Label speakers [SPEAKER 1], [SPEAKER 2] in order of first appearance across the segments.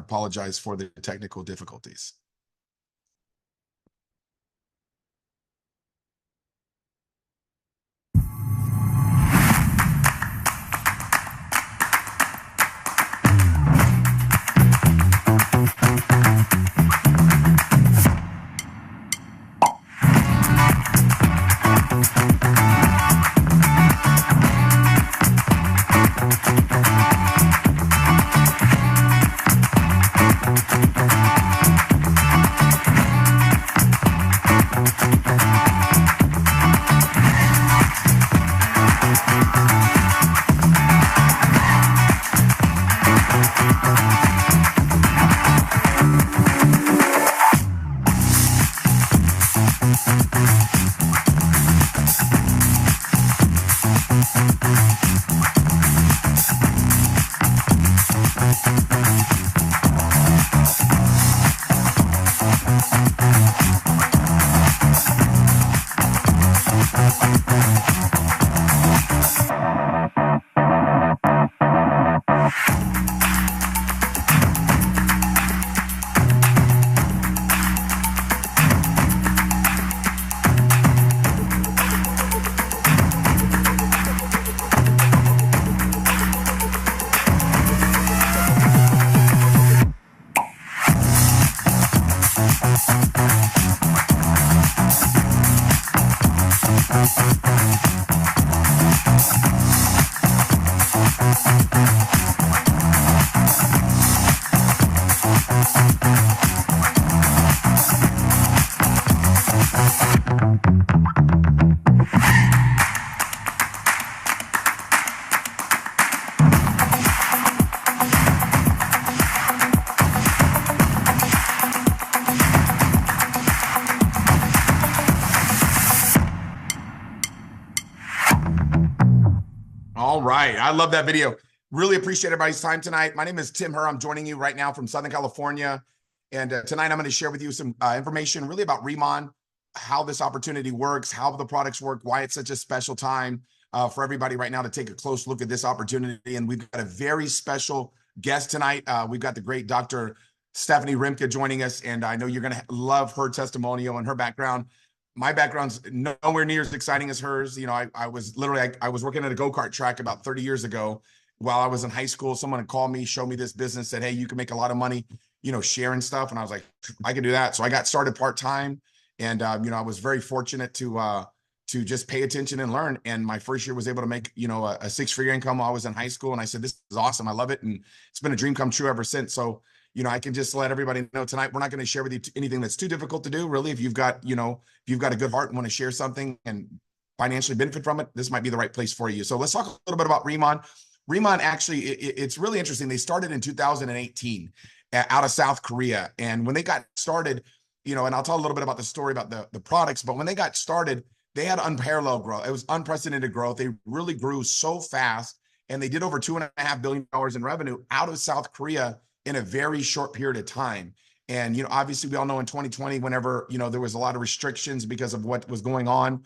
[SPEAKER 1] apologize for the technical difficulties. All right. I love that video. Really appreciate everybody's time tonight. My name is Tim Herr. I'm joining you right now from Southern California. And tonight I'm going to share with you some information really about RIMAN, how this opportunity works, how the products work, why it's such a special time for everybody right now to take a close look at this opportunity. And we've got a very special guest tonight. We've got the great Dr. Stephanie Rimke joining us. And I know you're going to love her testimonial and her background. My background's nowhere near as exciting as hers. You know, I was literally, I was working at a go-kart track about 30 years ago while I was in high school. Someone had called me, showed me this business, said, hey, you can make a lot of money, you know, sharing stuff. And I was like, I can do that. So I got started part-time. And, you know, I was very fortunate to just pay attention and learn. And my first year was able to make, you know, a six-figure income while I was in high school. And I said, this is awesome. I love it. And it's been a dream come true ever since. So, you know, I can just let everybody know tonight, we're not going to share with you anything that's too difficult to do. Really, if you've got, you know, if you've got a good heart and want to share something and financially benefit from it, this might be the right place for you. So let's talk a little bit about RIMAN. RIMAN, actually, it's really interesting. They started in 2018 out of South Korea. And when they got started, you know, and I'll tell a little bit about the story about the products, but when they got started, they had unparalleled growth. It was unprecedented growth. They really grew so fast, and they did over $2.5 billion in revenue out of South Korea in a very short period of time. And, you know, obviously we all know in 2020, whenever, you know, there was a lot of restrictions because of what was going on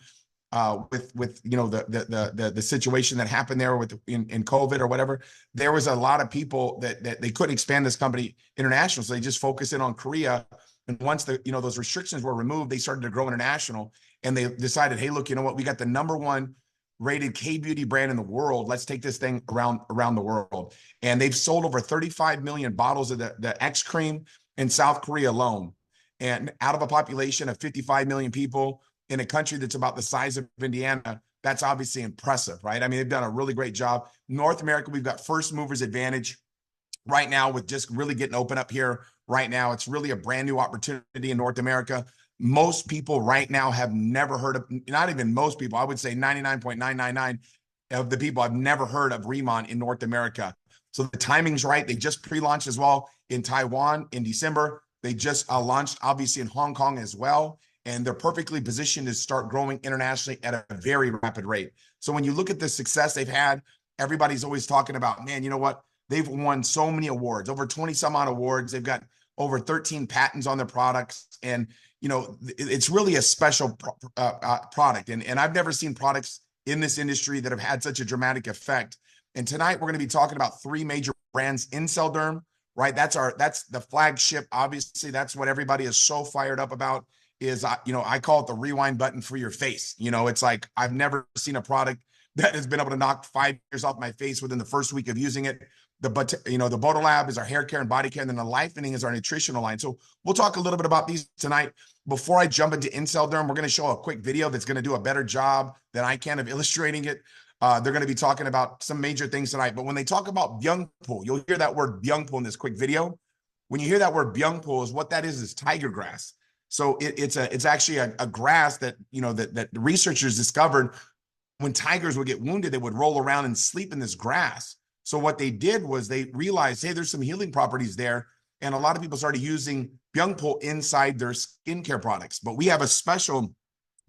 [SPEAKER 1] with, you know, the situation that happened there with in COVID or whatever, there was a lot of people that they couldn't expand this company international. So they just focused in on Korea. And once you know, those restrictions were removed, they started to grow international, and they decided, hey, look, you know what, we got the #1 rated K-beauty brand in the world. Let's take this thing around the world. And they've sold over 35 million bottles of the X cream in South Korea alone. And out of a population of 55 million people in a country that's about the size of Indiana, that's obviously impressive, right? I mean, they've done a really great job. North America, we've got first movers advantage right now with just really getting open up here right now. It's really a brand new opportunity in North America. Most people right now have never heard of, not even most people, I would say 99.999 of the people have never heard of RIMAN in North America. So the timing's right. They just pre-launched as well in Taiwan in December. They just launched obviously in Hong Kong as well. And they're perfectly positioned to start growing internationally at a very rapid rate. So when you look at the success they've had, everybody's always talking about, man, you know what? They've won so many awards, over 20 some odd awards. They've got over 13 patents on their products. And, you know, it's really a special product. And I've never seen products in this industry that have had such a dramatic effect. And tonight we're going to be talking about 3 major brands: Incellderm, right? That's the flagship. Obviously, that's what everybody is so fired up about is, I call it the rewind button for your face. It's like, I've never seen a product that has been able to knock 5 years off my face within the first week of using it. The Boto Lab is our hair care and body care, and then the Lifening is our nutritional line. So we'll talk a little bit about these tonight. Before I jump into Incellderm, we're going to show a quick video that's going to do a better job than I can of illustrating it. They're going to be talking about some major things tonight. But when they talk about Byungpo, you'll hear that word Byungpo in this quick video. When you hear that word Byungpo, is what that is tiger grass. So it's actually a grass that that the researchers discovered when tigers would get wounded, they would roll around and sleep in this grass. So what they did was they realized, hey, there's some healing properties there. And a lot of people started using Byungpo inside their skincare products. But we have a special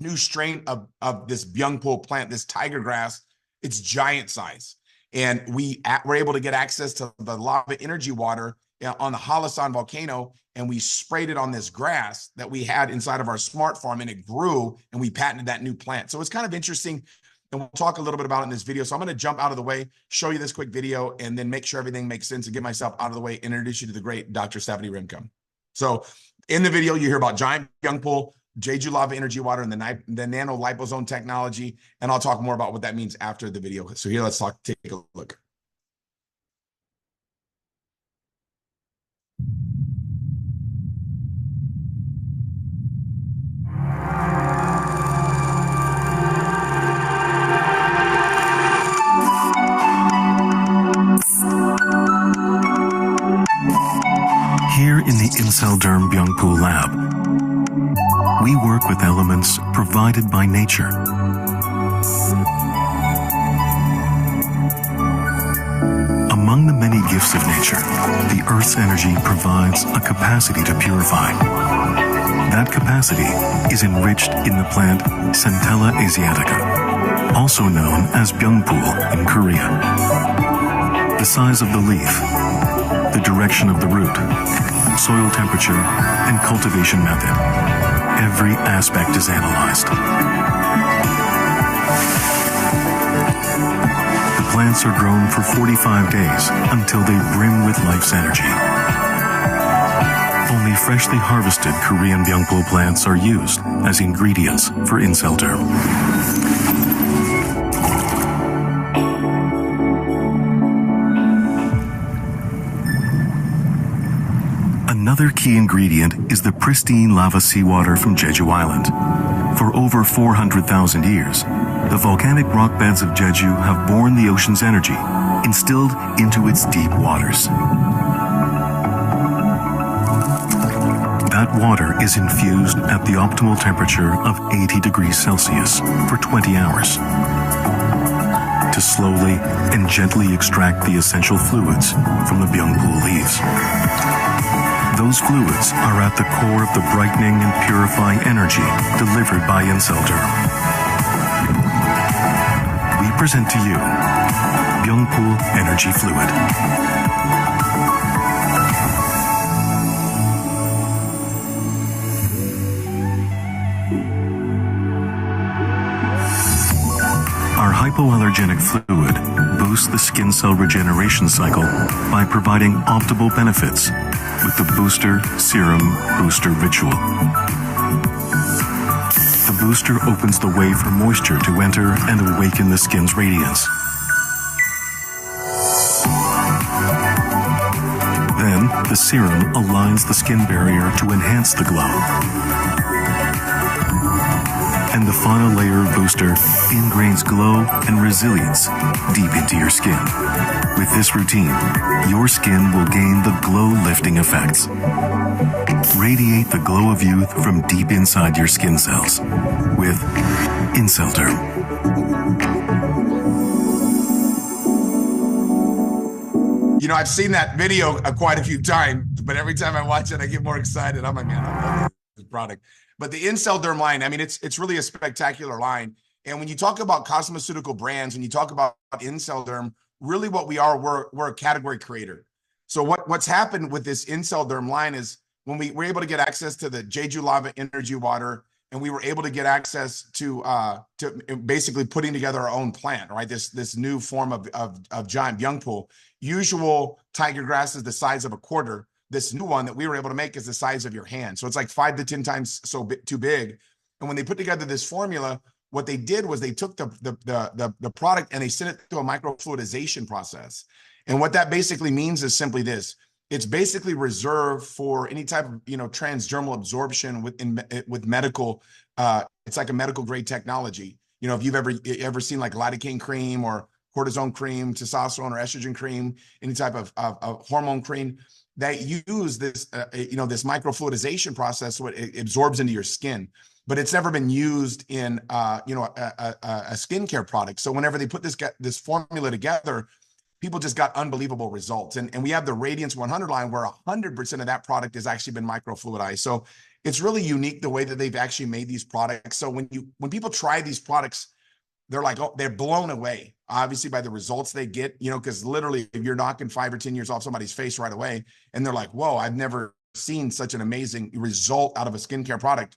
[SPEAKER 1] new strain of this Byungpo plant, this tiger grass. It's giant size. And we were able to get access to the lava energy water on the Halasan volcano, and we sprayed it on this grass that we had inside of our smart farm, and it grew, and we patented that new plant. So it's kind of interesting, and we'll talk a little bit about it in this video. So I'm going to jump out of the way, show you this quick video, and then make sure everything makes sense and get myself out of the way, and introduce you to the great Dr. Stephanie Rimka. So in the video, you hear about giant Byungpo, Jeju lava energy water, and the nano liposome technology, and I'll talk more about what that means after the video. So here, let's take a look.
[SPEAKER 2] Here in the Incellderm Byungpo lab, we work with elements provided by nature. Among the many gifts of nature, the Earth's energy provides a capacity to purify. That capacity is enriched in the plant Centella asiatica, also known as Byungpo in Korea. The size of the leaf, the direction of the root, soil temperature, and cultivation method. Every aspect is analyzed. The plants are grown for 45 days until they brim with life's energy. Only freshly harvested Korean Byungpo plants are used as ingredients for Incellderm. Another key ingredient is the pristine lava seawater from Jeju Island. For over 400,000 years, the volcanic rock beds of Jeju have borne the ocean's energy, instilled into its deep waters. That water is infused at the optimal temperature of 80 degrees Celsius for 20 hours to slowly and gently extract the essential fluids from the Byungpo leaves. Those fluids are at the core of the brightening and purifying energy delivered by Incellderm. We present to you Byungpo Energy Fluid. Our hypoallergenic fluid boosts the skin cell regeneration cycle by providing optimal benefits with the Booster Serum Booster Ritual. The booster opens the way for moisture to enter and awaken the skin's radiance. Then, the serum aligns the skin barrier to enhance the glow. And the final layer of booster ingrains glow and resilience deep into your skin. With this routine, your skin will gain the glow-lifting effects. Radiate the glow of youth from deep inside your skin cells with Incellderm.
[SPEAKER 1] I've seen that video quite a few times, but every time I watch it, I get more excited. I'm like, man, I love this product. But the Incellderm line, I mean, it's really a spectacular line. And when you talk about cosmeceutical brands, when you talk about Incellderm, really what we are, we're a category creator. So what's happened with this Incellderm line is when we were able to get access to the Jeju lava energy water, and we were able to get access to basically putting together our own plant, right? This new form of giant byung pul. Usual tiger grass is the size of a quarter. This new one that we were able to make is the size of your hand. So it's like 5 to 10 times too big. And when they put together this formula, what they did was they took the product and they sent it through a microfluidization process. And what that basically means is simply this: it's basically reserved for any type of transdermal absorption with medical. It's like a medical grade technology. If you've ever seen like lidocaine cream or cortisone cream, testosterone or estrogen cream, any type of hormone cream, that use this this microfluidization process, so it absorbs into your skin. But it's never been used in a skincare product. So whenever they put this formula together, people just got unbelievable results. And we have the Radiance 100 line where 100% of that product has actually been microfluidized. So it's really unique the way that they've actually made these products. So when people try these products, they're like, oh, they're blown away, obviously, by the results they get, because literally if you're knocking 5 or 10 years off somebody's face right away, and they're like, whoa, I've never seen such an amazing result out of a skincare product.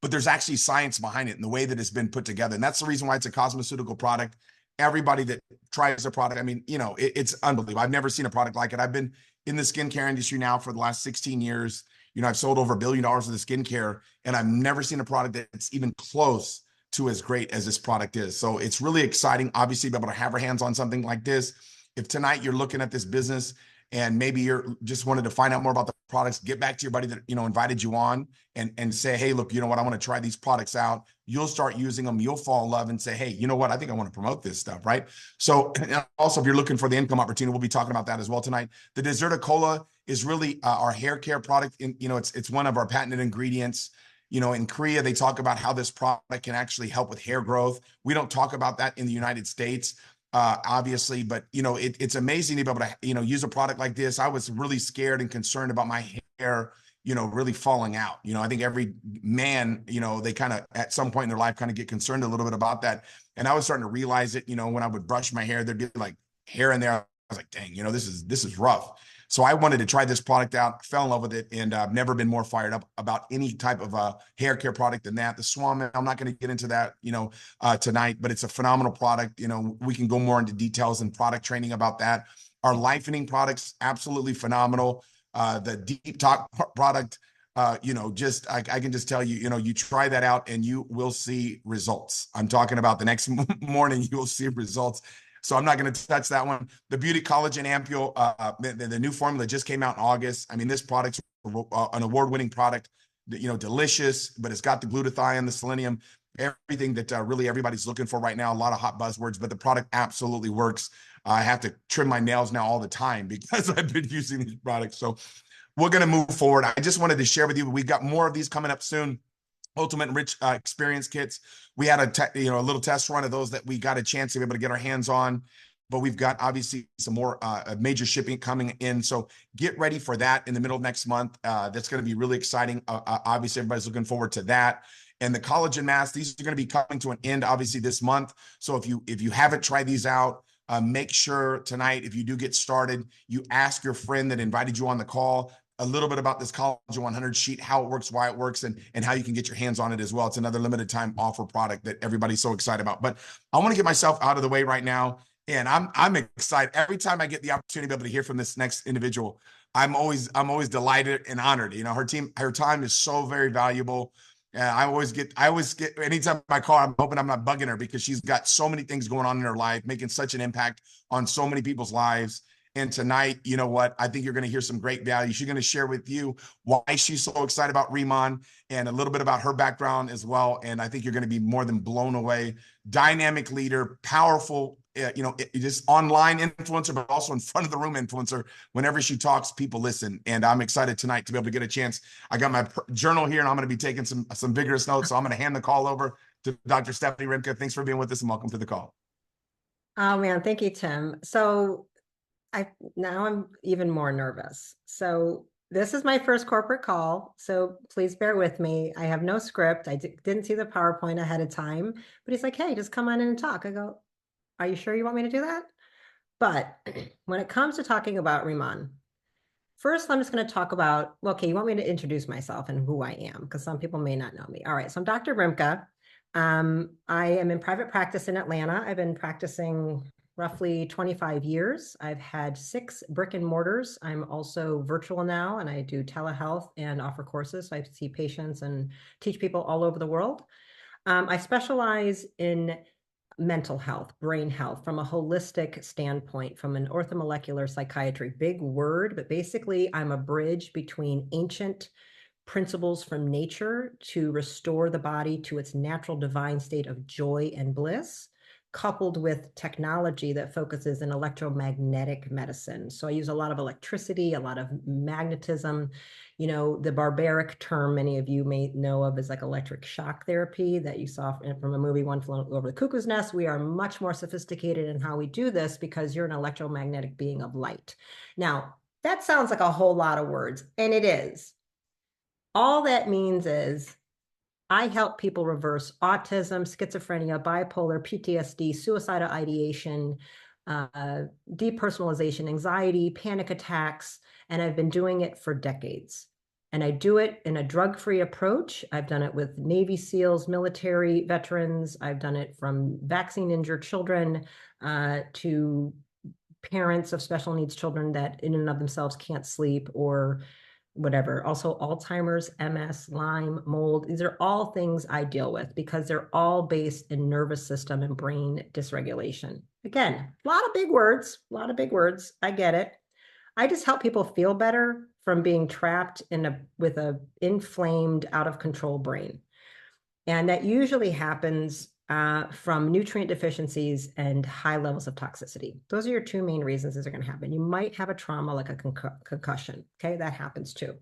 [SPEAKER 1] But there's actually science behind it and the way that it's been put together. And that's the reason why it's a cosmeceutical product. Everybody that tries a product, I mean, it's unbelievable. I've never seen a product like it. I've been in the skincare industry now for the last 16 years. I've sold over $1 billion of the skincare, and I've never seen a product that's even close to as great as this product is. So it's really exciting, obviously, to be able to have our hands on something like this. If tonight you're looking at this business and maybe you're just wanted to find out more about the products, get back to your buddy that invited you on and say, hey, look, you know what, I want to try these products out. You'll start using them, you'll fall in love and say, hey, you know what, I think I want to promote this stuff, right? So also, if you're looking for the income opportunity, we'll be talking about that as well tonight. The Deserta Cola is really our hair care product. It's one of our patented ingredients. In Korea, they talk about how this product can actually help with hair growth. We don't talk about that in the United States, obviously, but it's amazing to be able to use a product like this. I was really scared and concerned about my hair really falling out. I think every man, they kind of at some point in their life kind of get concerned a little bit about that. And I was starting to realize it, when I would brush my hair, there'd be like hair in there. I was like, dang, this is rough. So I wanted to try this product out, fell in love with it, and I've never been more fired up about any type of hair care product than that. The Swan, I'm not going to get into that, tonight, but it's a phenomenal product. We can go more into details and product training about that. Our lifening products, absolutely phenomenal. The Deep Talk product, I can just tell you, you try that out and you will see results. I'm talking about the next morning, you will see results. So I'm not going to touch that one. The Beauty Collagen Ampule, the new formula just came out in August. I mean, this product's an award-winning product, delicious, but it's got the glutathione, the selenium, everything that really everybody's looking for right now. A lot of hot buzzwords, but the product absolutely works. I have to trim my nails now all the time because I've been using these products. So we're going to move forward. I just wanted to share with you, we've got more of these coming up soon. Ultimate Rich Experience Kits. We had a little test run of those that we got a chance to be able to get our hands on, but we've got obviously some more major shipping coming in. So get ready for that in the middle of next month. That's going to be really exciting. Obviously, everybody's looking forward to that. And the collagen masks, these are going to be coming to an end, obviously, this month. So if you haven't tried these out, make sure tonight, if you do get started, you ask your friend that invited you on the call a little bit about this Collagen 100 sheet, how it works, why it works, and how you can get your hands on it as well. It's another limited time offer product that everybody's so excited about. But I want to get myself out of the way right now, and I'm excited. Every time I get the opportunity to be able to hear from this next individual, I'm always delighted and honored. Her time is so very valuable. I always get, anytime I call, I'm hoping I'm not bugging her because she's got so many things going on in her life, making such an impact on so many people's lives. And tonight, you know what? I think you're going to hear some great value. She's going to share with you why she's so excited about RIMAN and a little bit about her background as well. And I think you're going to be more than blown away. Dynamic leader, powerful, just online influencer, but also in front of the room influencer. Whenever she talks, people listen. And I'm excited tonight to be able to get a chance. I got my journal here and I'm going to be taking some vigorous notes. So I'm going to hand the call over to Dr. Stephanie Rimka. Thanks for being with us and welcome to the call.
[SPEAKER 3] Oh man, thank you, Tim. So now I'm even more nervous. So this is my first corporate call, so please bear with me. I have no script. I didn't see the PowerPoint ahead of time, but he's like, hey, just come on in and talk. I go, are you sure you want me to do that? But when it comes to talking about RIMAN, First, I'm just going to talk about, okay, you want me to introduce myself and who I am, because some people may not know me. All right, so I'm Dr. Rimka. I am in private practice in Atlanta. I've been practicing roughly 25 years. I've had 6 brick and mortars. I'm also virtual now, and I do telehealth and offer courses. So I see patients and teach people all over the world. I specialize in mental health, brain health from a holistic standpoint, from an orthomolecular psychiatry. Big word, but basically, I'm a bridge between ancient principles from nature to restore the body to its natural divine state of joy and bliss, coupled with technology that focuses in electromagnetic medicine. So I use a lot of electricity, a lot of magnetism. You know, the barbaric term many of you may know of is like electric shock therapy that you saw from a movie, One Flew Over the Cuckoo's Nest. We are much more sophisticated in how we do this because you're an electromagnetic being of light. Now, that sounds like a whole lot of words, and it is. All that means is I help people reverse autism, schizophrenia, bipolar, PTSD, suicidal ideation, depersonalization, anxiety, panic attacks, and I've been doing it for decades. And I do it in a drug-free approach. I've done it with Navy SEALs, military veterans. I've done it from vaccine-injured children to parents of special needs children that in and of themselves can't sleep or whatever. Also Alzheimer's, MS, Lyme, mold. These are all things I deal with because they're all based in nervous system and brain dysregulation. Again, a lot of big words, a lot of big words. I get it. I just help people feel better from being trapped with a inflamed, out of control brain. And that usually happens from nutrient deficiencies and high levels of toxicity. Those are your 2 main reasons these are going to happen. You might have a trauma like a concussion. Okay, that happens too.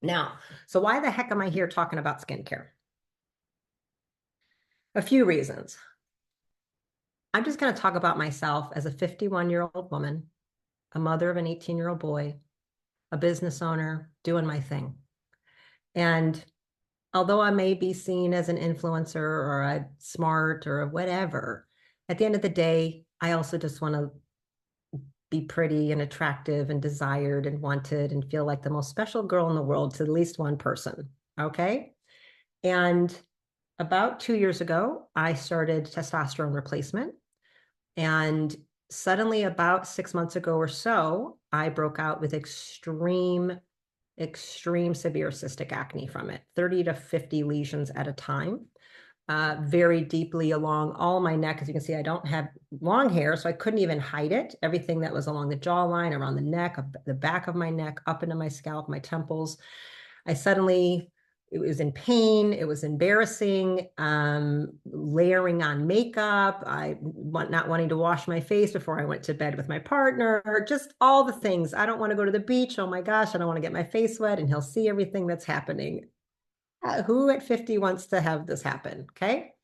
[SPEAKER 3] Now, so why the heck am I here talking about skincare? A few reasons. I'm just going to talk about myself as a 51-year-old woman, a mother of an 18-year-old boy, a business owner, doing my thing. And although I may be seen as an influencer or a smart or a whatever, at the end of the day, I also just want to be pretty and attractive and desired and wanted and feel like the most special girl in the world to at least one person. Okay. And about 2 years ago, I started testosterone replacement. And suddenly, about 6 months ago or so, I broke out with extreme severe cystic acne from it, 30 to 50 lesions at a time, very deeply along all my neck. As you can see, I don't have long hair, so I couldn't even hide it. Everything that was along the jawline, around the neck, the back of my neck, up into my scalp, my temples. It was in pain. It was embarrassing. Layering on makeup. Not wanting to wash my face before I went to bed with my partner. Just all the things. I don't want to go to the beach. Oh my gosh, I don't want to get my face wet and he'll see everything that's happening. Who at 50 wants to have this happen? Okay.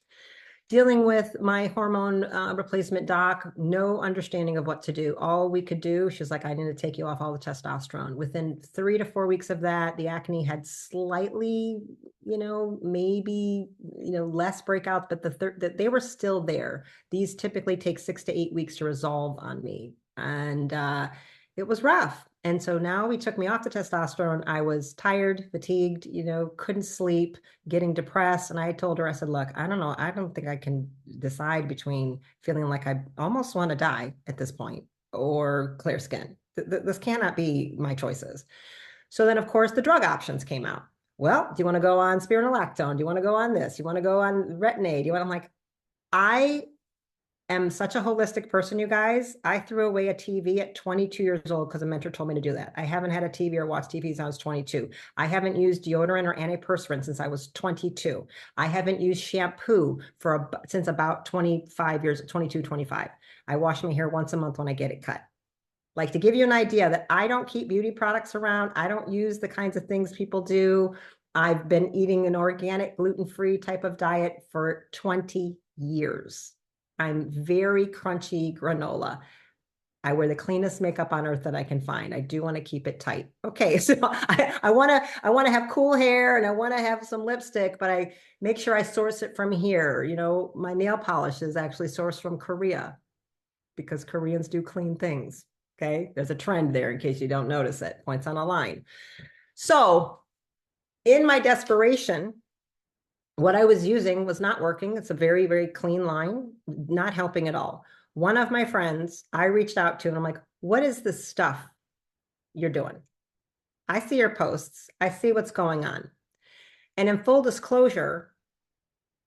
[SPEAKER 3] Dealing with my hormone replacement doc, no understanding of what to do. All we could do, she's like, I need to take you off all the testosterone. Within 3 to 4 weeks of that, the acne had slightly, maybe, less breakouts, but they were still there. These typically take 6 to 8 weeks to resolve on me. And it was rough. And so now we took me off the testosterone. I was tired, fatigued, couldn't sleep, getting depressed. And I told her, I said, look, I don't know. I don't think I can decide between feeling like I almost want to die at this point or clear skin. This cannot be my choices. So then, of course, the drug options came out. Well, do you want to go on spironolactone? Do you want to go on this? You want to go on retin-A? I'm like, I am such a holistic person, you guys. I threw away a TV at 22 years old because a mentor told me to do that. I haven't had a TV or watched TV since I was 22. I haven't used deodorant or antiperspirant since I was 22. I haven't used shampoo since about 25 years, 22, 25. I wash my hair once a month when I get it cut. Like, to give you an idea that I don't keep beauty products around. I don't use the kinds of things people do. I've been eating an organic, gluten-free type of diet for 20 years. I'm very crunchy granola. I wear the cleanest makeup on earth that I can find. I do want to keep it tight. Okay, so I want to have cool hair and I want to have some lipstick, but I make sure I source it from here. My nail polish is actually sourced from Korea because Koreans do clean things. Okay. There's a trend there in case you don't notice it. Points on a line. So in my desperation, what I was using was not working. It's a very, very clean line, not helping at all. One of my friends I reached out to and I'm like, what is this stuff you're doing? I see your posts. I see what's going on. And in full disclosure,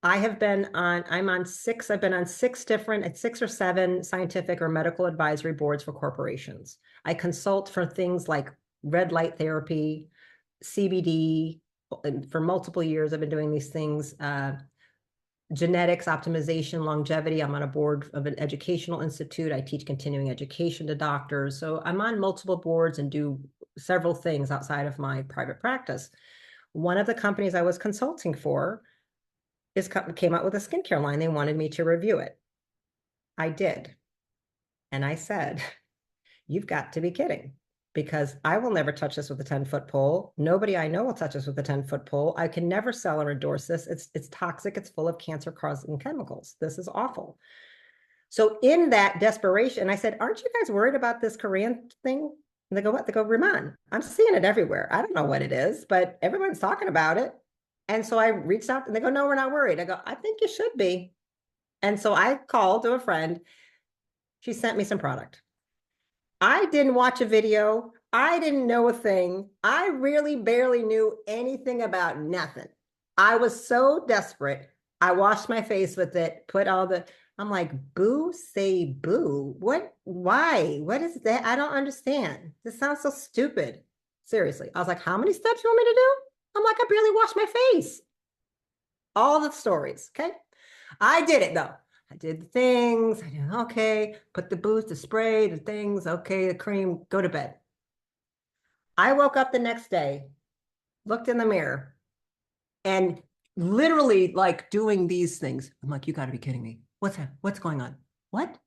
[SPEAKER 3] I've been on six different, 6 or 7 scientific or medical advisory boards for corporations. I consult for things like red light therapy, CBD. And for multiple years, I've been doing these things, genetics, optimization, longevity. I'm on a board of an educational institute. I teach continuing education to doctors. So I'm on multiple boards and do several things outside of my private practice. One of the companies I was consulting for came out with a skincare line. They wanted me to review it. I did. And I said, you've got to be kidding, because I will never touch this with a 10-foot pole. Nobody I know will touch this with a 10-foot pole. I can never sell or endorse this. It's toxic. It's full of cancer-causing chemicals. This is awful. So in that desperation, I said, aren't you guys worried about this Korean thing? And they go, what? They go, RIMAN. I'm seeing it everywhere. I don't know what it is, but everyone's talking about it. And so I reached out and they go, no, we're not worried. I go, I think you should be. And so I called to a friend. She sent me some product. I didn't watch a video. I didn't know a thing. I really barely knew anything about nothing. I was so desperate. I washed my face with it, I'm like, boo, say boo. What, why? What is that? I don't understand. This sounds so stupid. Seriously. I was like, how many steps you want me to do? I'm like, I barely washed my face. All the stories. Okay. I did it though. I did the things. I did, okay, put the boost, the spray, the things, okay, the cream, go to bed. I woke up the next day, looked in the mirror, and literally like doing these things. I'm like, you got to be kidding me. What's that? What's going on? What?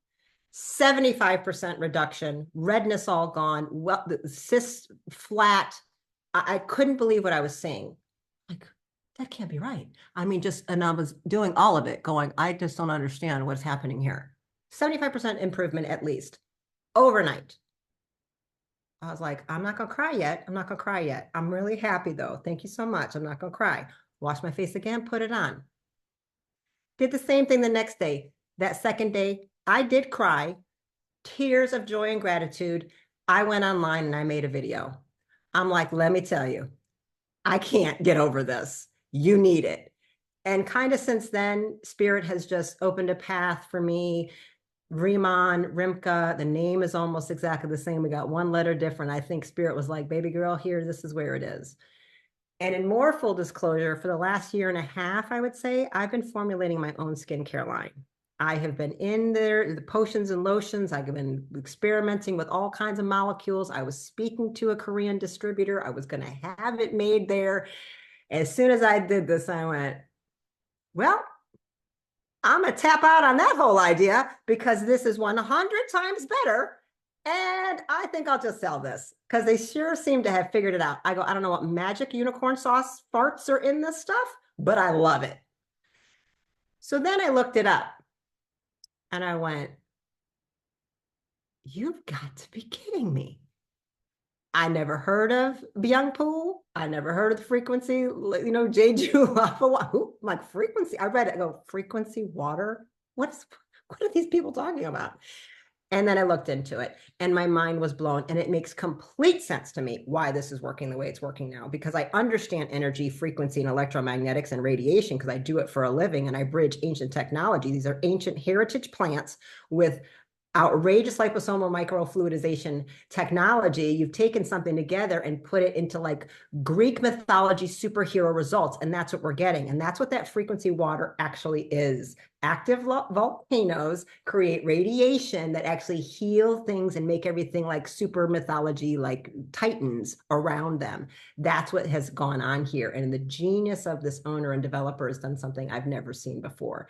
[SPEAKER 3] 75% reduction, redness all gone, well, the cysts flat. I couldn't believe what I was seeing. Like, that can't be right. I mean, and I was doing all of it going, I just don't understand what's happening here. 75% improvement at least overnight. I was like, I'm not going to cry yet. I'm not going to cry yet. I'm really happy though. Thank you so much. I'm not going to cry. Wash my face again, put it on. Did the same thing the next day. That second day, I did cry, tears of joy and gratitude. I went online and I made a video. I'm like, let me tell you, I can't get over this. You need it. And kind of since then, Spirit has just opened a path for me. RIMAN, Rimka, the name is almost exactly the same. We got one letter different. I think Spirit was like, baby girl, here, this is where it is. And in more full disclosure, for the last year and a half, I would say, I've been formulating my own skincare line. I have been in there, the potions and lotions. I've been experimenting with all kinds of molecules. I was speaking to a Korean distributor. I was going to have it made there. As soon as I did this, I went, well, I'm going to tap out on that whole idea because this is 100 times better. And I think I'll just sell this because they sure seem to have figured it out. I go, I don't know what magic unicorn sauce farts are in this stuff, but I love it. So then I looked it up and I went, you've got to be kidding me. I never heard of Byung-Pool. I never heard of the frequency, Jeju. Like frequency. I read it. I go, frequency water? What are these people talking about? And then I looked into it and my mind was blown. And it makes complete sense to me why this is working the way it's working now, because I understand energy, frequency, and electromagnetics and radiation because I do it for a living and I bridge ancient technology. These are ancient heritage plants with outrageous liposomal microfluidization technology. You've taken something together and put it into like Greek mythology superhero results. And that's what we're getting. And that's what that frequency water actually is. Active volcanoes create radiation that actually heal things and make everything like super mythology, like titans around them. That's what has gone on here. And the genius of this owner and developer has done something I've never seen before.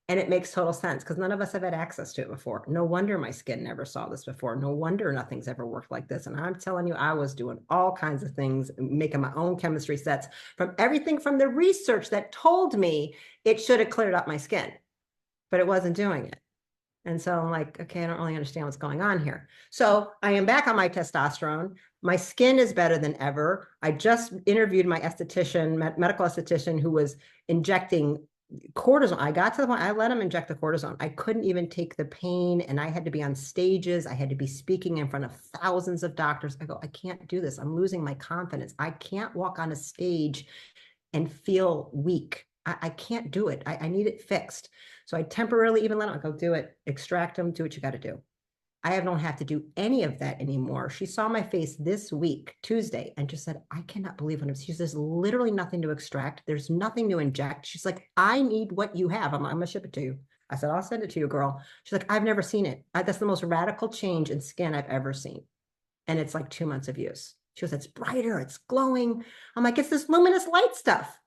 [SPEAKER 3] And it makes total sense because none of us have had access to it before. No wonder my skin never saw this before. No wonder nothing's ever worked like this. And I'm telling you, I was doing all kinds of things, making my own chemistry sets from everything from the research that told me it should have cleared up my skin, but it wasn't doing it. And so I'm like, okay, I don't really understand what's going on here. So I am back on my testosterone. My skin is better than ever. I just interviewed my esthetician, medical esthetician, who was injecting cortisone. I got to the point, I let him inject the cortisone. I couldn't even take the pain, and I had to be on stages. I had to be speaking in front of thousands of doctors. I go, I can't do this. I'm losing my confidence. I can't walk on a stage and feel weak. I can't do it. I need it fixed. So I temporarily even let him go, do it, extract them, do what you got to do. I don't have to do any of that anymore. She saw my face this week, Tuesday, and just said, I cannot believe what I'm. She says, there's literally nothing to extract. There's nothing to inject. She's like, I need what you have. I'm going to ship it to you. I said, I'll send it to you, girl. She's like, I've never seen it. That's the most radical change in skin I've ever seen. And it's like 2 months of use. She goes, it's brighter, it's glowing. I'm like, it's this luminous light stuff.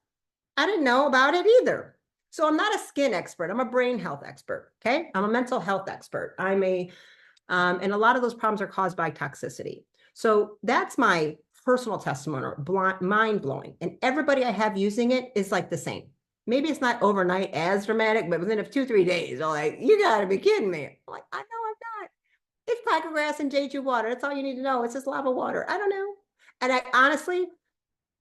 [SPEAKER 3] I didn't know about it either. So I'm not a skin expert. I'm a brain health expert. Okay. I'm a mental health expert. And a lot of those problems are caused by toxicity. So that's my personal testimony, mind blowing. And everybody I have using it is like the same. Maybe it's not overnight as dramatic, but within 2-3 days, they're like, you gotta be kidding me. I'm like, I know I'm not. It's tiger grass and Jeju water. That's all you need to know. It's just lava water. I don't know. And I honestly,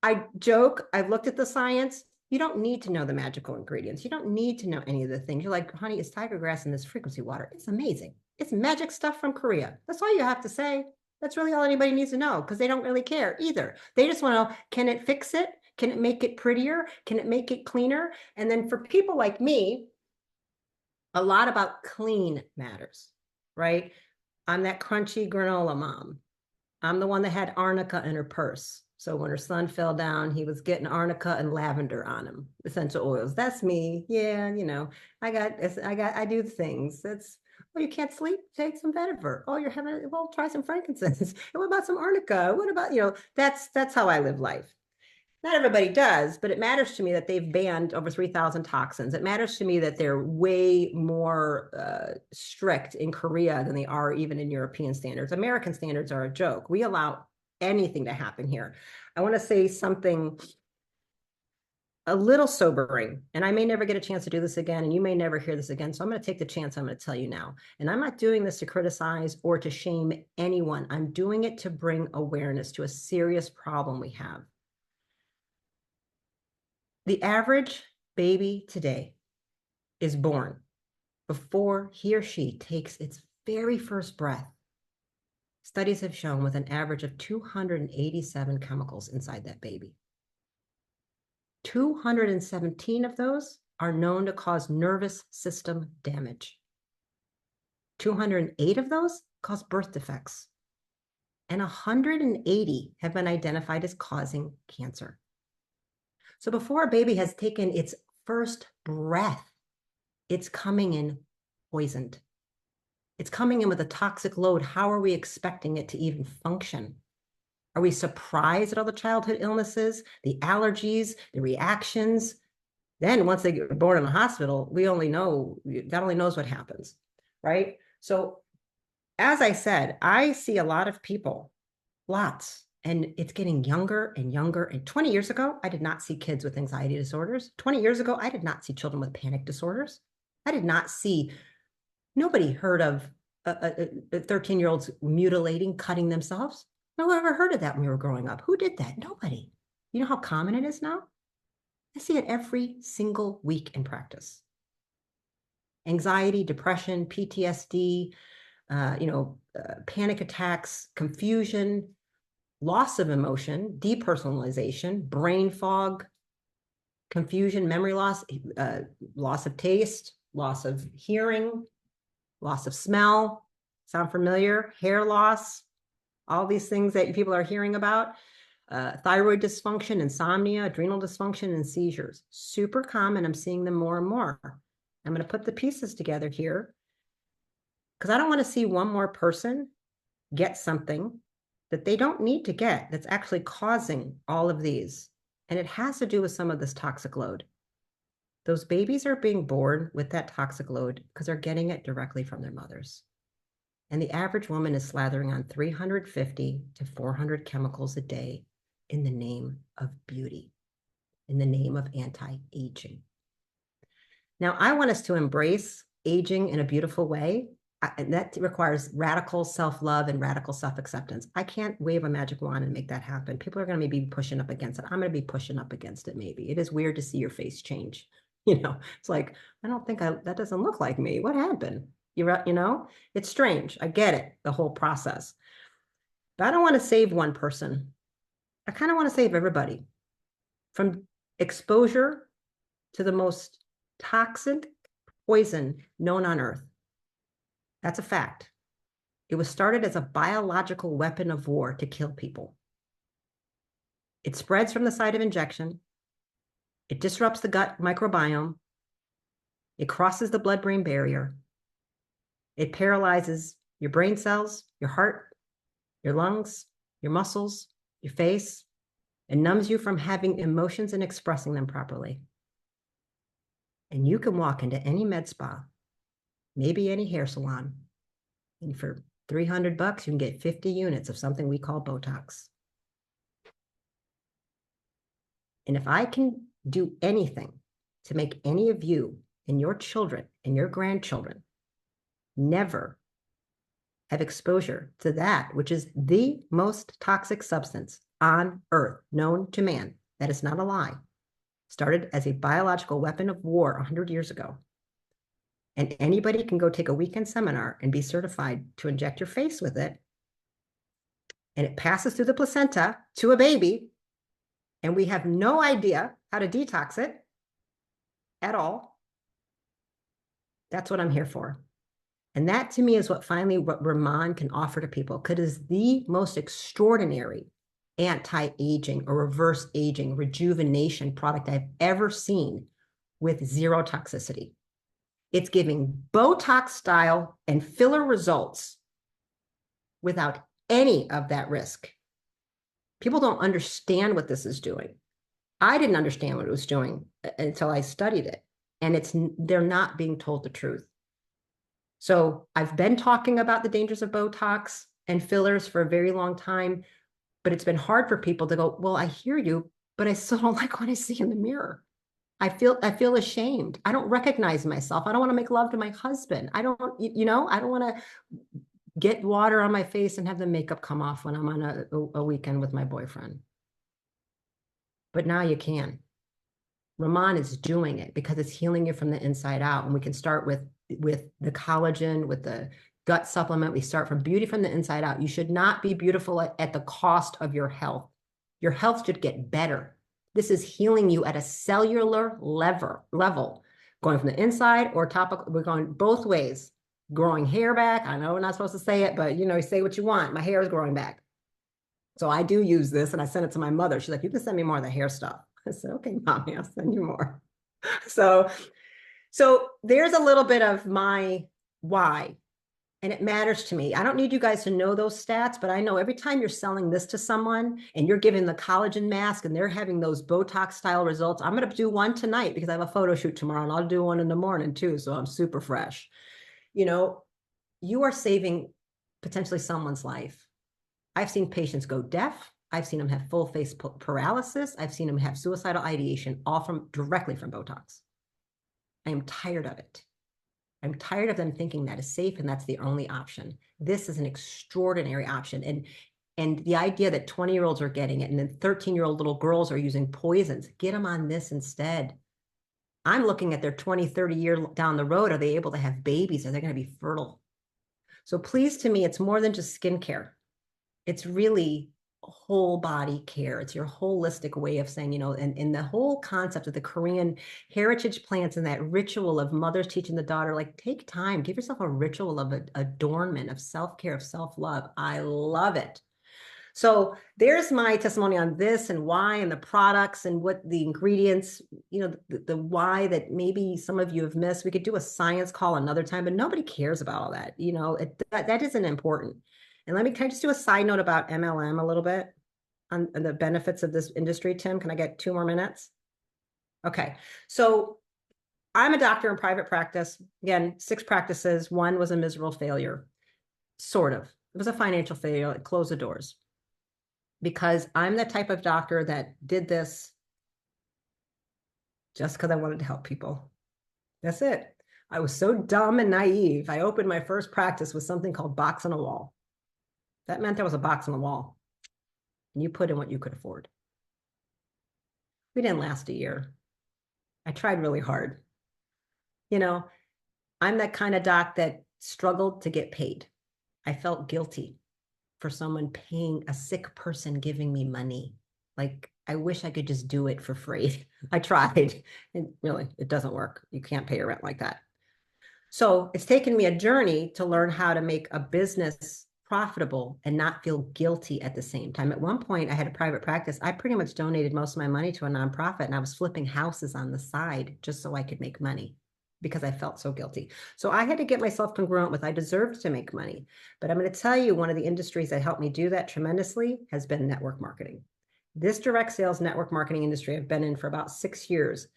[SPEAKER 3] I joke, I've looked at the science. You don't need to know the magical ingredients. You don't need to know any of the things. You're like, honey, it's tiger grass in this frequency water. It's amazing. It's magic stuff from Korea. That's all you have to say. That's really all anybody needs to know, because they don't really care either. They just want to know, can it fix it? Can it make it prettier? Can it make it cleaner? And then for people like me, a lot about clean matters, right? I'm that crunchy granola mom. I'm the one that had arnica in her purse. So when her son fell down, he was getting arnica and lavender on him, essential oils. That's me. Yeah, I do things. That's, oh, you can't sleep? Take some vetiver. Oh, you're having, well, try some frankincense. And what about some arnica? What about, that's how I live life. Not everybody does, but it matters to me that they've banned over 3,000 toxins. It matters to me that they're way more strict in Korea than they are even in European standards. American standards are a joke. We allow anything to happen here. I want to say something a little sobering, and I may never get a chance to do this again, and you may never hear this again. So I'm going to take the chance. I'm going to tell you now. And I'm not doing this to criticize or to shame anyone. I'm doing it to bring awareness to a serious problem we have. The average baby today is born before he or she takes its very first breath. Studies have shown with an average of 287 chemicals inside that baby. 217 of those are known to cause nervous system damage. 208 of those cause birth defects. And 180 have been identified as causing cancer. So before a baby has taken its first breath, it's coming in poisoned. It's coming in with a toxic load. How are we expecting it to even function? Are we surprised at all the childhood illnesses, the allergies, the reactions? Then once they get born in the hospital, God only knows what happens, right? So as I said, I see a lot of people, lots, and it's getting younger and younger. And 20 years ago, I did not see kids with anxiety disorders. 20 years ago, I did not see children with panic disorders. I did not see, nobody heard of 13-year-olds mutilating, cutting themselves. No one ever heard of that when we were growing up. Who did that? Nobody. You know how common it is now? I see it every single week in practice. Anxiety, depression, PTSD, panic attacks, confusion, loss of emotion, depersonalization, brain fog, confusion, memory loss, loss of taste, loss of hearing, loss of smell. Sound familiar? Hair loss, all these things that people are hearing about. Thyroid dysfunction, insomnia, adrenal dysfunction, and seizures. Super common. I'm seeing them more and more. I'm going to put the pieces together here because I don't want to see one more person get something that they don't need to get that's actually causing all of these. And it has to do with some of this toxic load. Those babies are being born with that toxic load because they're getting it directly from their mothers. And the average woman is slathering on 350 to 400 chemicals a day in the name of beauty, in the name of anti-aging. Now, I want us to embrace aging in a beautiful way, and that requires radical self-love and radical self-acceptance. I can't wave a magic wand and make that happen. People are going to maybe be pushing up against it. I'm going to be pushing up against it. Maybe it is weird to see your face change. It's like, I don't think that doesn't look like me. What happened? It's strange. I get it, the whole process. But I don't want to save one person. I kind of want to save everybody from exposure to the most toxic poison known on Earth. That's a fact. It was started as a biological weapon of war to kill people. It spreads from the site of injection. It disrupts the gut microbiome. It crosses the blood-brain barrier. It paralyzes your brain cells, your heart, your lungs, your muscles, your face, and numbs you from having emotions and expressing them properly. And you can walk into any med spa, maybe any hair salon, and for $300, you can get 50 units of something we call Botox. And if I can do anything to make any of you and your children and your grandchildren never have exposure to that, which is the most toxic substance on Earth known to man, that is not a lie, started as a biological weapon of war 100 years ago. And anybody can go take a weekend seminar and be certified to inject your face with it. And it passes through the placenta to a baby. And we have no idea how to detox it at all. That's what I'm here for. And that to me is what RIMAN can offer to people, because it is the most extraordinary anti-aging or reverse aging rejuvenation product I've ever seen with zero toxicity. It's giving Botox style and filler results without any of that risk. People don't understand what this is doing. I didn't understand what it was doing until I studied it. And they're not being told the truth. So I've been talking about the dangers of Botox and fillers for a very long time, but it's been hard for people to go, well, I hear you, but I still don't like what I see in the mirror. I feel ashamed. I don't recognize myself. I don't want to make love to my husband. I don't want to get water on my face and have the makeup come off when I'm on a weekend with my boyfriend. But now you can. RIMAN is doing it because it's healing you from the inside out. And we can start with the collagen, with the gut supplement. We start from beauty from the inside out. You should not be beautiful at the cost of your health. Your health should get better. This is healing you at a cellular level, going from the inside or topical. We're going both ways. Growing hair back. I know we're not supposed to say it, but you say what you want. My hair is growing back. So I do use this, and I sent it to my mother. She's like, you can send me more of the hair stuff. I said, okay, mommy, I'll send you more. So there's a little bit of my why. And it matters to me. I don't need you guys to know those stats, but I know every time you're selling this to someone and you're giving the collagen mask and they're having those Botox style results, I'm going to do one tonight because I have a photo shoot tomorrow, and I'll do one in the morning too. So I'm super fresh. You are saving potentially someone's life. I've seen patients go deaf. I've seen them have full face paralysis. I've seen them have suicidal ideation, all directly from Botox. I am tired of it. I'm tired of them thinking that is safe and that's the only option. This is an extraordinary option. And the idea that 20-year-olds are getting it and then 13-year-old little girls are using poisons, get them on this instead. I'm looking at their 20, 30 years down the road. Are they able to have babies? Are they going to be fertile? So please, to me, it's more than just skincare. It's really whole body care. It's your holistic way of saying, and the whole concept of the Korean heritage plants and that ritual of mothers teaching the daughter, like, take time, give yourself a ritual of adornment, of self-care, of self-love. I love it. So there's my testimony on this and why and the products and what the ingredients, the why that maybe some of you have missed. We could do a science call another time, but nobody cares about all that. That isn't important. And can I just do a side note about MLM a little bit on the benefits of this industry, Tim? Can I get 2 more minutes? Okay. So I'm a doctor in private practice. Again, 6 practices. 1 was a miserable failure. Sort of. It was a financial failure. It closed the doors. Because I'm the type of doctor that did this just because I wanted to help people. That's it. I was so dumb and naive. I opened my first practice with something called box on a wall. That meant there was a box on the wall, and you put in what you could afford. We didn't last a year. I tried really hard. You know, I'm that kind of doc that struggled to get paid. I felt guilty for someone paying a sick person giving me money. Like, I wish I could just do it for free. I tried, and really, it doesn't work. You can't pay your rent like that. So it's taken me a journey to learn how to make a business profitable and not feel guilty at the same time. At one point, I had a private practice. I pretty much donated most of my money to a nonprofit, and I was flipping houses on the side just so I could make money because I felt so guilty. So I had to get myself congruent with I deserved to make money. But I'm going to tell you, one of the industries that helped me do that tremendously has been network marketing. This direct sales network marketing industry I've been in for about 6 years.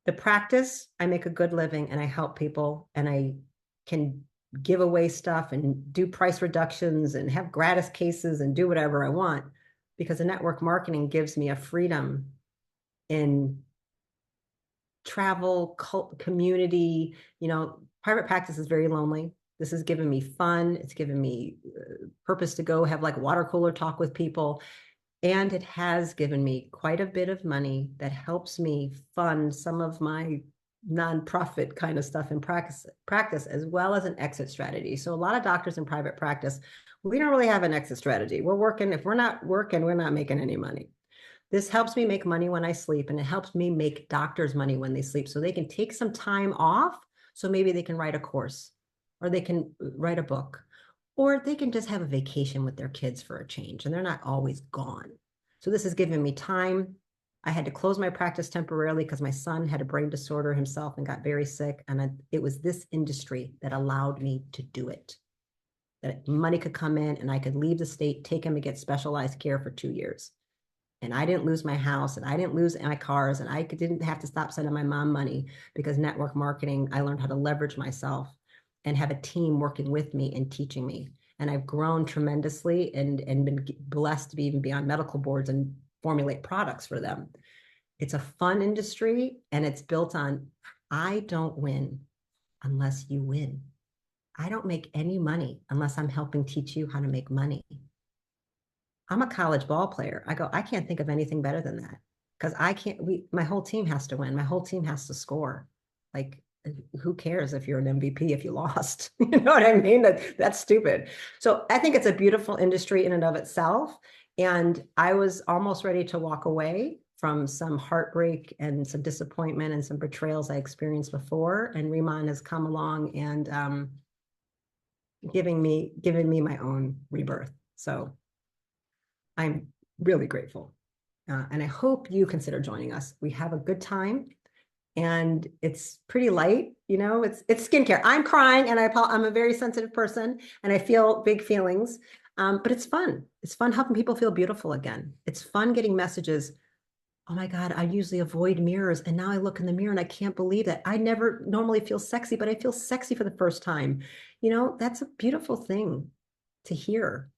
[SPEAKER 3] The practice, I make a good living and I help people, and I can give away stuff and do price reductions and have gratis cases and do whatever I want, because the network marketing gives me a freedom in travel, community. Private practice is very lonely. This has given me fun. It's given me purpose to go have like water cooler talk with people. And it has given me quite a bit of money that helps me fund some of my nonprofit kind of stuff in practice, as well as an exit strategy. So a lot of doctors in private practice, we don't really have an exit strategy. We're working. If we're not working, we're not making any money. This helps me make money when I sleep, and it helps me make doctors money when they sleep, so they can take some time off. So maybe they can write a course, or they can write a book, or they can just have a vacation with their kids for a change, and they're not always gone. So this has given me time. I had to close my practice temporarily because my son had a brain disorder himself and got very sick. And it was this industry that allowed me to do it. That money could come in and I could leave the state, take him to get specialized care for 2 years. And I didn't lose my house, and I didn't lose my cars, and I didn't have to stop sending my mom money, because network marketing, I learned how to leverage myself and have a team working with me and teaching me. And I've grown tremendously and been blessed to even be on medical boards and formulate products for them. It's a fun industry, and it's built on, I don't win unless you win. I don't make any money unless I'm helping teach you how to make money. I'm a college ball player. I can't think of anything better than that, because my whole team has to win. My whole team has to score. Like, who cares if you're an MVP if you lost? You know what I mean? That's stupid. So I think it's a beautiful industry in and of itself. And I was almost ready to walk away from some heartbreak and some disappointment and some betrayals I experienced before. And RIMAN has come along and giving me my own rebirth. So I'm really grateful. And I hope you consider joining us. We have a good time. And it's pretty light, it's skincare. I'm crying, and I'm a very sensitive person, and I feel big feelings, but it's fun. It's fun helping people feel beautiful again. It's fun getting messages. Oh my God, I usually avoid mirrors, and now I look in the mirror and I can't believe that. I never normally feel sexy, but I feel sexy for the first time. That's a beautiful thing to hear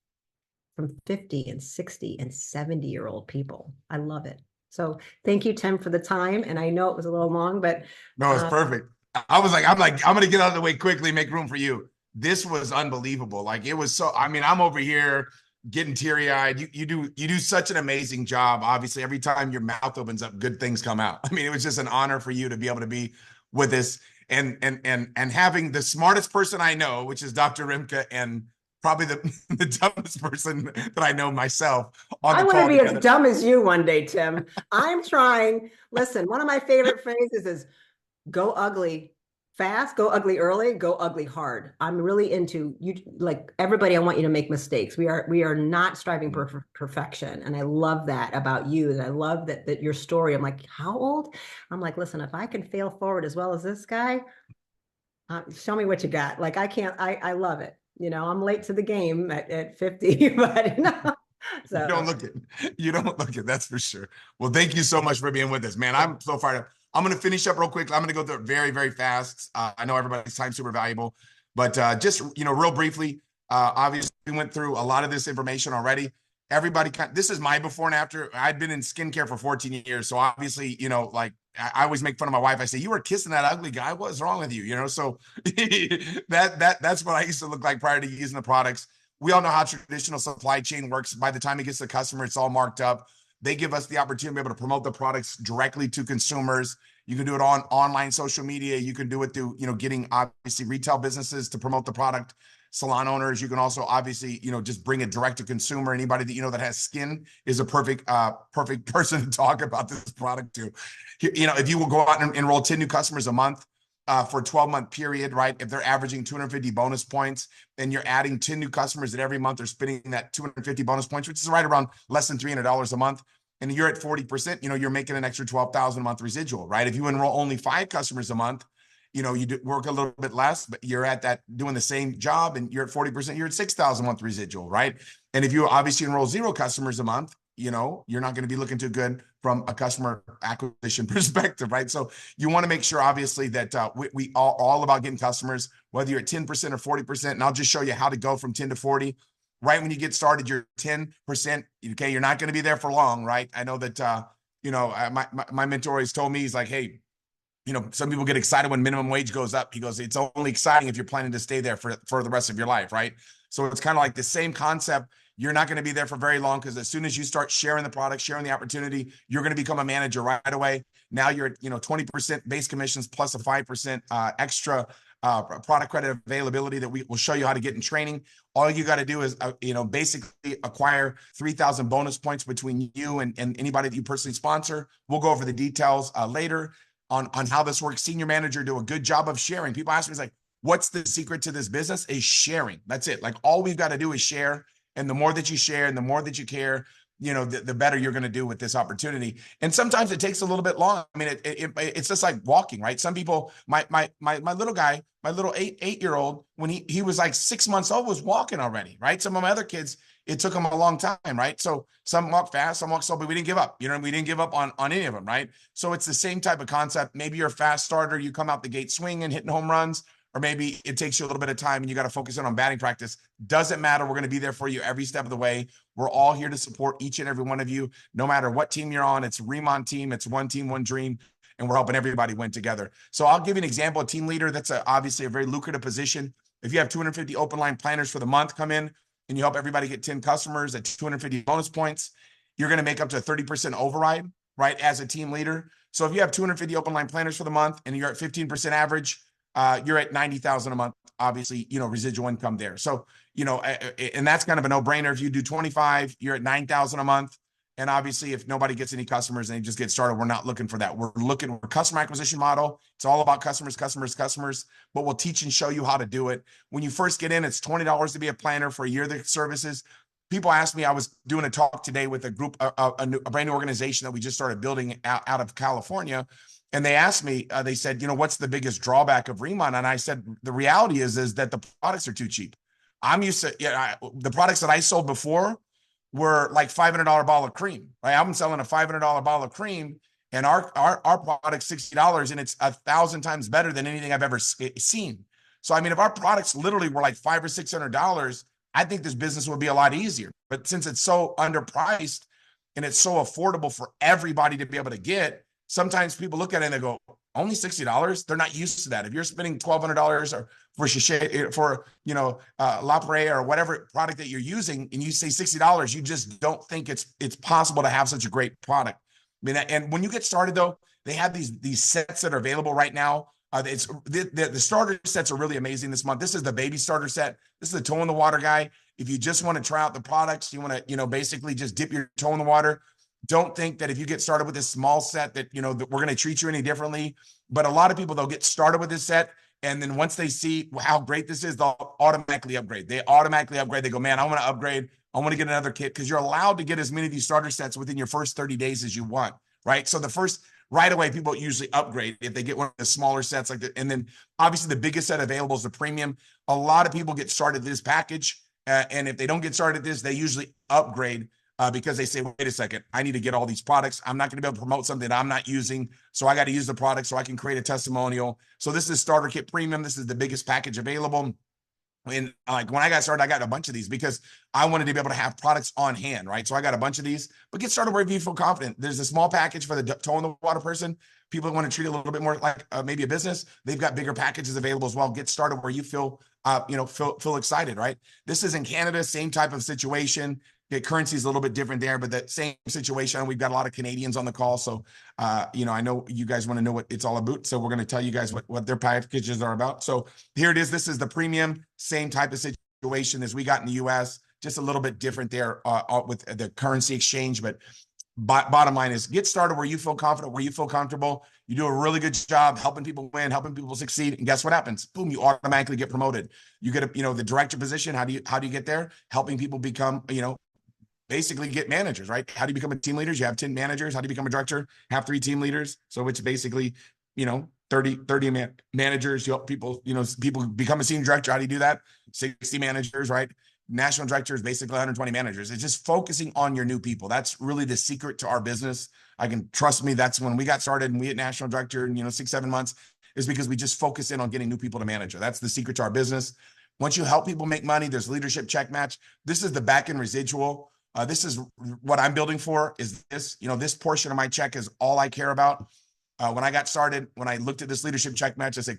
[SPEAKER 3] from 50 and 60 and 70-year-old people. I love it. So thank you, Tim, for the time. And I know it was a little long, but
[SPEAKER 1] no, it's perfect. I'm going to get out of the way quickly, make room for you. This was unbelievable. Like, it was so, I'm over here getting teary-eyed. You do such an amazing job. Obviously, every time your mouth opens up, good things come out. It was just an honor for you to be able to be with us and having the smartest person I know, which is Dr. Rimke, and probably the dumbest person that I know myself on the call.
[SPEAKER 3] I want to be as dumb as you one day, Tim. I'm trying. Listen, one of my favorite phrases is go ugly fast, go ugly early, go ugly hard. I'm really into you. Like everybody, I want you to make mistakes. We are not striving for perfection. And I love that about you. And I love that your story. I'm like, how old? I'm like, listen, if I can fail forward as well as this guy, show me what you got. Like, I love it. I'm late to the game at 50, but so.
[SPEAKER 1] You don't look it. That's for sure. Well, thank you so much for being with us, man. I'm so fired up. I'm going to finish up real quick. I'm going to go through it very, very fast. I know everybody's time's super valuable, but just, real briefly, obviously we went through a lot of this information already. everybody this is my before and after. I'd been in skincare for 14 years. So obviously, like I always make fun of my wife. I say, you were kissing that ugly guy. What's wrong with you? So that's what I used to look like prior to using the products. We all know how traditional supply chain works. By the time it gets to the customer, it's all marked up. They give us the opportunity to be able to promote the products directly to consumers. You can do it on online social media. You can do it through, getting obviously retail businesses to promote the product. Salon owners, you can also obviously, just bring it direct to consumer. Anybody that that has skin is a perfect person to talk about this product to. If you will go out and enroll 10 new customers a month for a 12-month period, right? If they're averaging 250 bonus points, and you're adding 10 new customers that every month are spending that 250 bonus points, which is right around less than $300 a month, and you're at 40%, you're making an extra 12,000 a month residual, right? If you enroll only 5 customers a month, you work a little bit less, but you're at that doing the same job and you're at 40%, you're at 6,000 a month residual, right? And if you obviously enroll 0 customers a month, you're not going to be looking too good from a customer acquisition perspective, right? So you want to make sure, obviously, that we are all about getting customers, whether you're at 10% or 40%. And I'll just show you how to go from 10 to 40. Right when you get started, you're 10%. Okay, you're not going to be there for long, right? I know that my mentor always told me, he's like, hey, some people get excited when minimum wage goes up. He goes, it's only exciting if you're planning to stay there for the rest of your life, right? So it's kind of like the same concept. You're not going to be there for very long, because as soon as you start sharing the product, sharing the opportunity, you're going to become a manager right away. Now you're at 20% base commissions plus a 5% extra product credit availability that we will show you how to get in training. All you got to do is basically acquire 3,000 bonus points between you and anybody that you personally sponsor. We'll go over the details later on how this works. Senior manager do a good job of sharing. People ask me, it's like, what's the secret to this business? Is sharing. That's it. Like, all we've got to do is share. And the more that you share and the more that you care, the better you're going to do with this opportunity. And sometimes it takes a little bit long. I mean, it's just like walking, right? Some people, my little guy, my little eight-year-old, when he was like 6 months old, was walking already, right? Some of my other kids, it took them a long time, right? So some walk fast, some walk slow, but we didn't give up. We didn't give up on any of them, right? So it's the same type of concept. Maybe you're a fast starter, you come out the gate swinging, hitting home runs, or maybe it takes you a little bit of time and you got to focus in on batting practice. Doesn't matter. We're going to be there for you every step of the way. We're all here to support each and every one of you, no matter what team you're on. It's a RIMAN team. It's one team, one dream, and we're helping everybody win together. So I'll give you an example. A team leader, that's obviously a very lucrative position. If you have 250 open line planners for the month come in and you help everybody get 10 customers at 250 bonus points, you're going to make up to 30% override, right, as a team leader. So if you have 250 open line planners for the month and you're at 15% average, you're at 90,000 a month, obviously, residual income there. So, and that's kind of a no-brainer. If you do 25, you're at 9,000 a month. And obviously, if nobody gets any customers and they just get started, we're not looking for that. We're customer acquisition model. It's all about customers, but we'll teach and show you how to do it. When you first get in, it's $20 to be a planner for a year of services. People ask me, I was doing a talk today with a group, a brand new organization that we just started building out of California. And they asked me, they said, what's the biggest drawback of RIMAN? And I said, the reality is that the products are too cheap. I'm used to, the products that I sold before were like $500 bottle of cream, right? I'm selling a $500 bottle of cream, and our product's $60, and it's 1,000 times better than anything I've ever seen. So, I mean, if our products literally were like $500 or $600, I think this business would be a lot easier. But since it's so underpriced and it's so affordable for everybody to be able to get, sometimes people look at it and they go, only $60? They're not used to that. If you're spending $1,200 or for La Prairie or whatever product that you're using, and you say $60, you just don't think it's possible to have such a great product. I mean, and when you get started though, they have these sets that are available right now. The starter sets are really amazing this month. This is the baby starter set. This is the toe in the water guy. If you just want to try out the products, you want to, basically just dip your toe in the water. Don't think that if you get started with this small set that, that we're going to treat you any differently. But a lot of people, they'll get started with this set. And then once they see how great this is, they'll automatically upgrade. They automatically upgrade. They go, man, I want to upgrade. I want to get another kit, because you're allowed to get as many of these starter sets within your first 30 days as you want, right? So right away, people usually upgrade if they get one of the smaller sets like that. And then obviously the biggest set available is the premium. A lot of people get started this package. And if they don't get started this, they usually upgrade because they say, wait a second, I need to get all these products. I'm not going to be able to promote something that I'm not using. So I got to use the product so I can create a testimonial. So this is Starter Kit Premium. This is the biggest package available. And like when I got started, I got a bunch of these because I wanted to be able to have products on hand, right? So I got a bunch of these, but get started wherever you feel confident. There's a small package for the toe in the water person. People want to treat it a little bit more like maybe a business. They've got bigger packages available as well. Get started where you feel, feel excited, right? This is in Canada, same type of situation. The currency is a little bit different there, but the same situation. We've got a lot of Canadians on the call. So, I know you guys want to know what it's all about. So we're going to tell you guys what their packages are about. So here it is. This is the premium, same type of situation as we got in the US, just a little bit different there with the currency exchange. But bottom line is get started where you feel confident, where you feel comfortable. You do a really good job helping people win, helping people succeed. And guess what happens? Boom, you automatically get promoted. You get the director position. How do you get there? Helping people become, basically get managers, right? How do you become a team leader? You have 10 managers. How do you become a director? Have 3 team leaders. So it's basically, 30 managers. You help people, people become a senior director. How do you do that? 60 managers, right? National director is basically 120 managers. It's just focusing on your new people. That's really the secret to our business. Trust me, that's when we got started and we hit national director in, 6-7 months is because we just focus in on getting new people to manager. That's the secret to our business. Once you help people make money, there's leadership check match. This is the back end residual. This is what I'm building for is this, this portion of my check is all I care about. When I got started, when I looked at this leadership check match, I said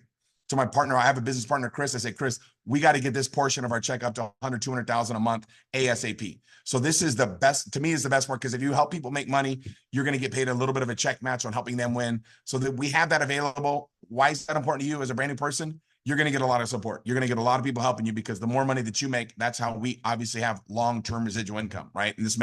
[SPEAKER 1] to my partner, I have a business partner, Chris, I said, Chris, we got to get this portion of our check up to 100, 200,000 a month ASAP. So this is the best, to me is the best part because if you help people make money, you're going to get paid a little bit of a check match on helping them win so that we have that available. Why is that important to you as a brand new person? You're going to get a lot of support. You're going to get a lot of people helping you because the more money that you make, that's how we obviously have long-term residual income, right? In this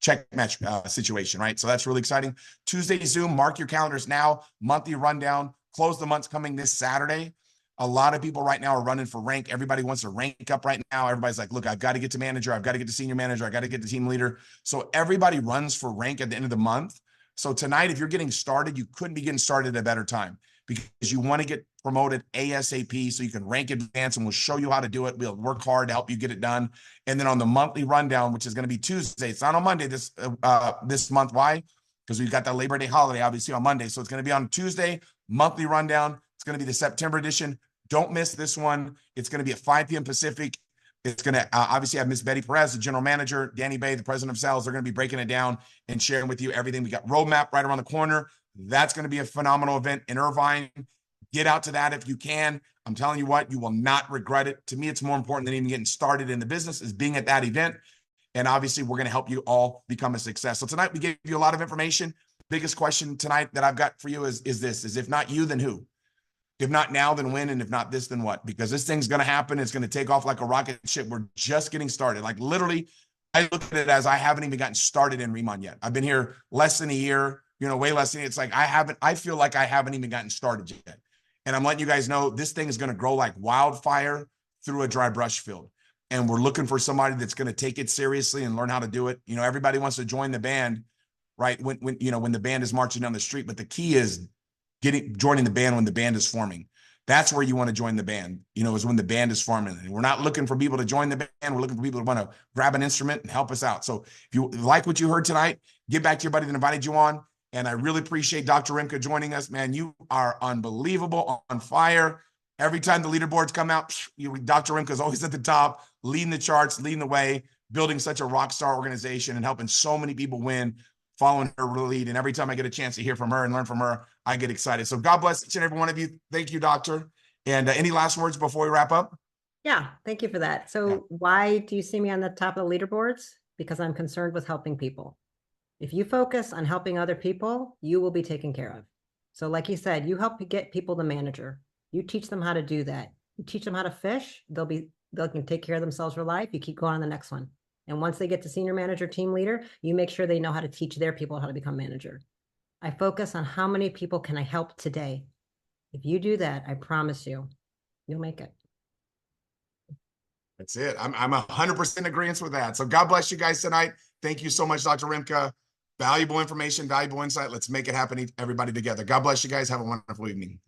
[SPEAKER 1] check match situation, right? So that's really exciting. Tuesday Zoom, mark your calendars now. Monthly rundown, close the months coming this Saturday. A lot of people right now are running for rank. Everybody wants to rank up right now. Everybody's like, look, I've got to get to manager. I've got to get to senior manager. I got to get to team leader. So everybody runs for rank at the end of the month. So tonight, if you're getting started, you couldn't be getting started at a better time because you want to get promoted ASAP so you can rank advance and we'll show you how to do it. We'll work hard to help you get it done. And then on the monthly rundown, which is going to be Tuesday, it's not on Monday this month. Why? Because we've got that Labor Day holiday, obviously on Monday. So it's going to be on Tuesday, monthly rundown. It's going to be the September edition. Don't miss this one. It's going to be at 5 p.m. Pacific. It's going to obviously have Miss Betty Perez, the general manager, Danny Bay, the president of sales. They're going to be breaking it down and sharing with you everything. We got roadmap right around the corner. That's going to be a phenomenal event in Irvine. Get out to that if you can. I'm telling you what, you will not regret it. To me, it's more important than even getting started in the business is being at that event. And obviously, we're going to help you all become a success. So tonight, we gave you a lot of information. Biggest question tonight that I've got for you is if not you, then who? If not now, then when? And if not this, then what? Because this thing's going to happen. It's going to take off like a rocket ship. We're just getting started. Like literally, I look at it as I haven't even gotten started in RIMAN yet. I've been here less than a year, way less than it's like I feel like I haven't even gotten started yet. And I'm letting you guys know this thing is going to grow like wildfire through a dry brush field. And we're looking for somebody that's going to take it seriously and learn how to do it. Everybody wants to join the band, right? When the band is marching down the street, but the key is joining the band when the band is forming. That's where you want to join the band, is when the band is forming. And we're not looking for people to join the band. We're looking for people to want to grab an instrument and help us out. So if you like what you heard tonight, get back to your buddy that invited you on. And I really appreciate Dr. Rimka joining us. Man, you are unbelievable, on fire. Every time the leaderboards come out, Dr. Rimka is always at the top, leading the charts, leading the way, building such a rock star organization and helping so many people win, following her lead. And every time I get a chance to hear from her and learn from her, I get excited. So God bless each and every one of you. Thank you, doctor. And any last words before we wrap up?
[SPEAKER 3] Yeah, thank you for that. So why do you see me on the top of the leaderboards? Because I'm concerned with helping people. If you focus on helping other people, you will be taken care of. So like you said, you help get people to manager. You teach them how to do that. You teach them how to fish. They can take care of themselves for life. You keep going on the next one. And once they get to senior manager, team leader, you make sure they know how to teach their people how to become manager. I focus on how many people can I help today. If you do that, I promise you, you'll make it.
[SPEAKER 1] That's it. I'm 100% in agreement with that. So God bless you guys tonight. Thank you so much, Dr. Rimka. Valuable information, valuable insight. Let's make it happen, everybody together. God bless you guys. Have a wonderful evening.